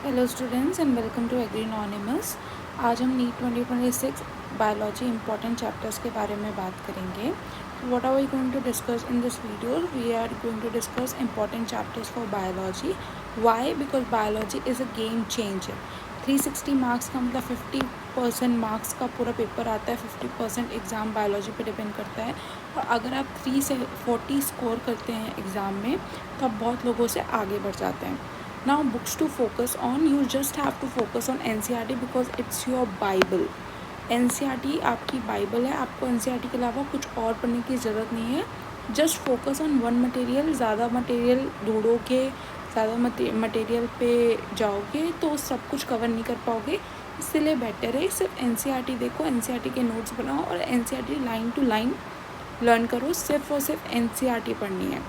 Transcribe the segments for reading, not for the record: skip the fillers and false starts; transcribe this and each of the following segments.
Hello students and welcome to एग्रीनॉनिमस। आज हम नीट 2026 बायोलॉजी इंपॉर्टेंट चैप्टर्स के बारे में बात करेंगे। What are we going to discuss in this video? We are going to discuss important chapters for biology. Why? Because biology is a game changer. 360 marks का मतलब 50% मार्क्स का पूरा paper आता है, 50% एग्ज़ाम बायोलॉजी पे डिपेंड करता है। और अगर आप 3 से 40 स्कोर करते हैं एग्ज़ाम में तो आप बहुत लोगों से आगे बढ़ जाते हैं। Now books to focus on, you just have to focus on NCERT because it's your Bible. NCERT आपकी बाइबल है, आपको NCERT के अलावा कुछ और पढ़ने की ज़रूरत नहीं है। Just focus on one material. ज़्यादा मटेरियल ढूंढोगे, ज़्यादा मटेरियल पे जाओगे तो सब कुछ कवर नहीं कर पाओगे। इसलिए बेटर है सिर्फ NCERT देखो, NCERT के नोट्स बनाओ और NCERT line to line learn करो। सिर्फ और सिर्फ NCERT पढ़नी है।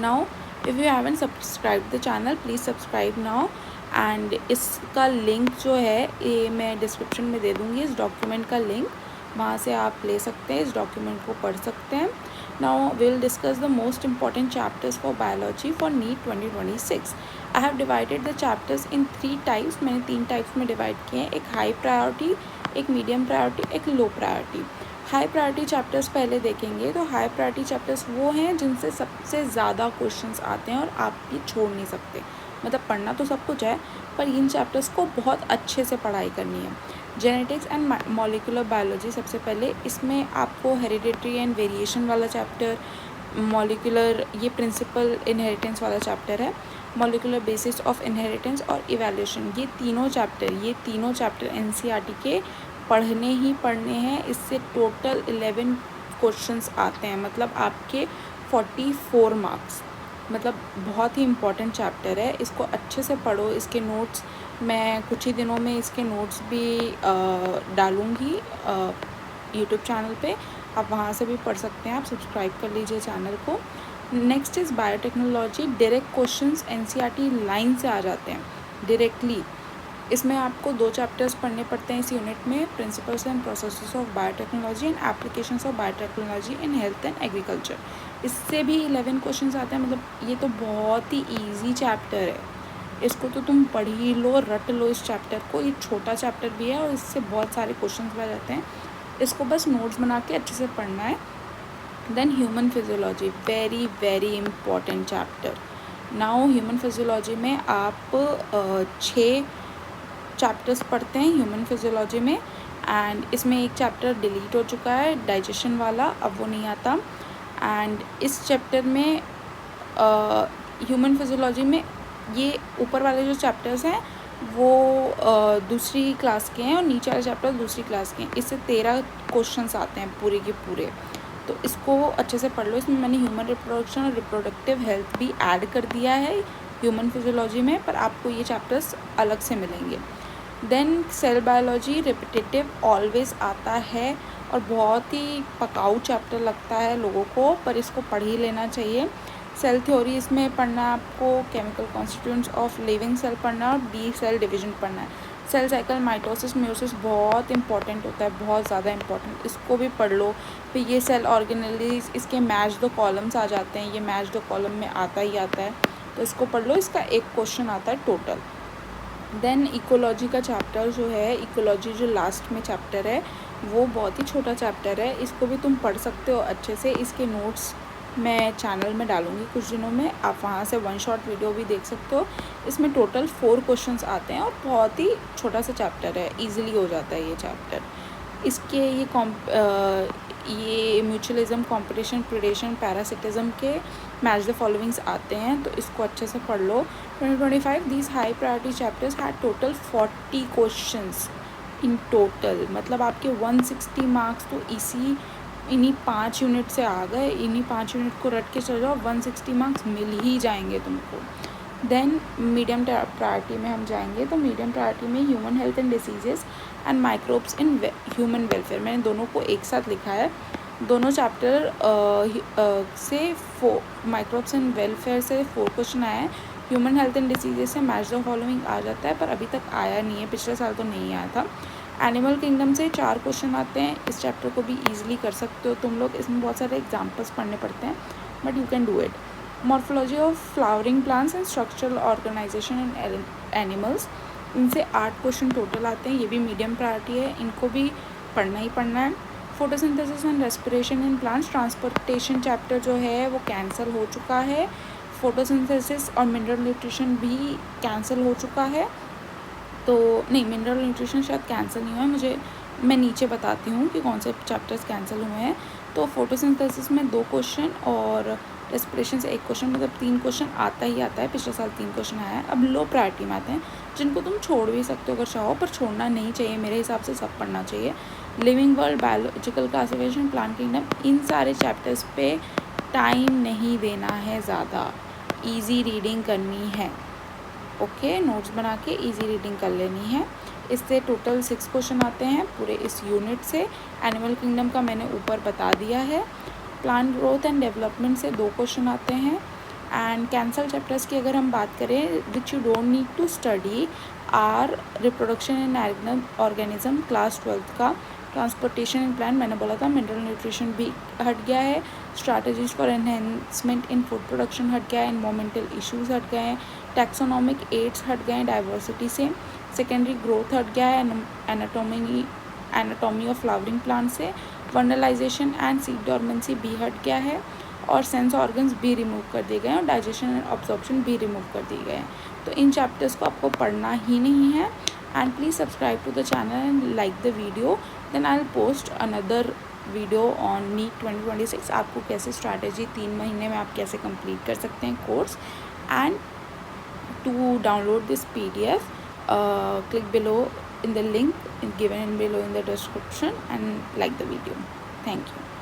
Now if you haven't subscribe the channel please subscribe now. And इसका लिंक जो है ये मैं डिस्क्रिप्शन में दे दूँगी, इस डॉक्यूमेंट का लिंक, वहाँ से आप ले सकते हैं, इस डॉक्यूमेंट को पढ़ सकते हैं। Now will discuss the most important chapters for biology for NEET 2026। I have divided the chapters in 3 types. मैंने 3 टाइप्स में डिवाइड किए हैं, एक हाई प्रायोरिटी, एक मीडियम प्रायोरिटी, एक low priority. High priority chapters पहले देखेंगे। तो हाई प्रायोरिटी चैप्टर्स वो हैं जिनसे सबसे ज़्यादा क्वेश्चंस आते हैं और आप ये छोड़ नहीं सकते। मतलब पढ़ना तो सब कुछ है पर इन चैप्टर्स को बहुत अच्छे से पढ़ाई करनी है। जेनेटिक्स एंड मॉलिक्यूलर बायोलॉजी सबसे पहले, इसमें आपको हेरिडिटरी एंड वेरिएशन वाला चैप्टर, मॉलिक्यूलर ये प्रिंसिपल इनहेरिटेंस वाला चैप्टर है, मॉलिक्यूलर बेसिस ऑफ इनहेरिटेंस और इवैल्यूएशन, ये तीनों चैप्टर NCERT के पढ़ने ही पढ़ने हैं। इससे टोटल 11 क्वेश्चंस आते हैं, मतलब आपके 44 मार्क्स। मतलब बहुत ही इम्पॉर्टेंट चैप्टर है, इसको अच्छे से पढ़ो। इसके नोट्स मैं कुछ ही दिनों में इसके नोट्स भी डालूँगी यूट्यूब चैनल पे, आप वहाँ से भी पढ़ सकते हैं। आप सब्सक्राइब कर लीजिए चैनल को। Next is biotechnology. Direct questions NCERT line से आ जाते हैं डायरेक्टली। इसमें आपको 2 चैप्टर्स पढ़ने पड़ते हैं इस यूनिट में, principles and processes of biotechnology and applications of biotechnology in health and agriculture. इससे भी 11 क्वेश्चंस आते हैं। मतलब ये तो बहुत ही ईजी चैप्टर है, इसको तो तुम पढ़ ही लो, रट लो इस चैप्टर को। ये छोटा चैप्टर भी है और इससे बहुत सारे क्वेश्चन आ जाते हैं। इसको बस नोट्स बना के अच्छे से पढ़ना है। Then human physiology, very very important chapter. Now human physiology में आप 6 चैप्टर्स पढ़ते हैं ह्यूमन फिजियोलॉजी में। एंड इसमें एक चैप्टर डिलीट हो चुका है, डाइजेशन वाला, अब वो नहीं आता। एंड इस चैप्टर में ह्यूमन फिजियोलॉजी में ये ऊपर वाले जो चैप्टर्स हैं वो दूसरी क्लास के हैं और नीचे वाले चैप्टर दूसरी क्लास के हैं। इससे 13 क्वेश्चंस आते हैं पूरे के पूरे, तो इसको अच्छे से पढ़ लो। इसमें मैंने ह्यूमन रिप्रोडक्शन और रिप्रोडक्टिव हेल्थ भी ऐड कर दिया है ह्यूमन फिजियोलॉजी में, पर आपको ये चैप्टर्स अलग से मिलेंगे। Then cell biology, repetitive always आता है और बहुत ही पकाऊ चैप्टर लगता है लोगों को, पर इसको पढ़ ही लेना चाहिए। सेल थ्योरी इसमें पढ़ना है आपको, chemical constituents of living cell पढ़ना और बी सेल डिवीजन पढ़ना है। सेल साइकिल, माइटोसिस, म्यूसिस बहुत इंपॉर्टेंट होता है, बहुत ज़्यादा इंपॉर्टेंट, इसको भी पढ़ लो। फिर ये सेल ऑर्गेनेलीज, इसके मैच द कॉलम्स आ जाते हैं, ये मैच द कॉलम में आता ही आता है, तो इसको पढ़ लो। इसका एक क्वेश्चन आता है टोटल। देन इकोलॉजी का चैप्टर जो है, इकोलॉजी जो लास्ट में चैप्टर है वो बहुत ही छोटा चैप्टर है, इसको भी तुम पढ़ सकते हो अच्छे से। इसके नोट्स मैं चैनल में डालूँगी कुछ दिनों में, आप वहाँ से 1 शॉट वीडियो भी देख सकते हो। इसमें टोटल 4 क्वेश्चंस आते हैं और बहुत ही छोटा सा चैप्टर है, ईजिली हो जाता है ये चैप्टर। इसके ये म्यूचुअलिज्म, कॉम्पिटिशन, प्रिडेशन, पैरासिटिज्म के मैच द फॉलोइंग्स आते हैं, तो इसको अच्छे से पढ़ लो। 2025 these high priority chapters had total 40 questions in total. मतलब आपके 160 मार्क्स तो इन्हीं 5 यूनिट से आ गए। इन्हीं 5 यूनिट को रट के चल जाओ, 160 मार्क्स मिल ही जाएंगे तुमको। देन मीडियम प्रायोरिटी में हम जाएंगे, तो मीडियम प्रायोरिटी में human health and diseases and microbes in human welfare, मैंने दोनों को एक साथ लिखा है। दोनों चैप्टर से माइक्रोब्स एंड वेलफेयर से 4 क्वेश्चन आए हैं। ह्यूमन हेल्थ एंड डिसीजेस से मैच द फॉलोइंग आ जाता है, पर अभी तक आया नहीं है, पिछले साल तो नहीं आया था। एनिमल किंगडम से 4 क्वेश्चन आते हैं, इस चैप्टर को भी ईजिली कर सकते हो तुम लोग। इसमें बहुत सारे एग्जाम्पल्स पढ़ने पड़ते हैं, but you can do it. Morphology of flowering plants and structural organization in animals. इनसे 8 क्वेश्चन टोटल आते हैं, ये भी मीडियम प्रायोरिटी है, इनको भी पढ़ना ही पढ़ना है। Photosynthesis and respiration in plants, transportation chapter जो है वो कैंसिल हो चुका है। फोटोसिंथेसिस और मिनरल न्यूट्रिशन भी कैंसिल हो चुका है। तो नहीं, मिनरल न्यूट्रिशन शायद कैंसिल नहीं हुआ है, मैं नीचे बताती हूँ कि कौन से चैप्टर्स कैंसिल हुए हैं। तो फोटोसिंथेसिस में 2 क्वेश्चन और रेस्पिरेशन से 1 क्वेश्चन, मतलब 3 क्वेश्चन आता ही आता है। पिछले साल 3 क्वेश्चन आया है। अब लो प्रायोरिटी में आते हैं, जिनको तुम छोड़ भी सकते हो अगर चाहो, पर छोड़ना नहीं चाहिए, मेरे हिसाब से सब पढ़ना चाहिए। Living world, biological classification, plant kingdom, इन सारे चैप्टर्स पे टाइम नहीं देना है ज़्यादा, ईजी रीडिंग करनी है। ओके, नोट्स बना के ईजी रीडिंग कर लेनी है। इससे टोटल 6 क्वेश्चन आते हैं पूरे इस यूनिट से। एनिमल किंगडम का मैंने ऊपर बता दिया है। प्लांट ग्रोथ एंड डेवलपमेंट से 2 क्वेश्चन आते हैं। एंड कैंसल चैप्टर्स की अगर हम बात करें, which you don't need to study, are reproduction in organism class 12 का, ट्रांसपोर्टेशन इन प्लांट मैंने बोला था, मिनरल न्यूट्रिशन भी हट गया है, strategies for enhancement in food production हट गया है, एनवायरमेंटल इश्यूज हट गए हैं, टैक्सोनॉमिक एड्स हट गए हैं डाइवर्सिटी से, सेकेंडरी ग्रोथ हट गया है, एनाटॉमी ऑफ फ्लावरिंग प्लांट से, वर्नलाइजेशन एंड सीड डॉर्मेंसी भी हट गया है, और सेंस ऑर्गन्स भी रिमूव कर दिए गए हैं, और डाइजेशन एंड ऑब्जॉर्प्शन भी रिमूव कर दिए गए हैं। तो इन चैप्टर्स को आपको पढ़ना ही नहीं है। And please subscribe to the channel and like the video, then I will post another video on NEET 2026। आपको कैसे स्ट्रैटेजी 3 महीने में आप कैसे कंप्लीट कर सकते हैं course. And to download this PDF, click below in the link given below in the description and like the video. Thank you.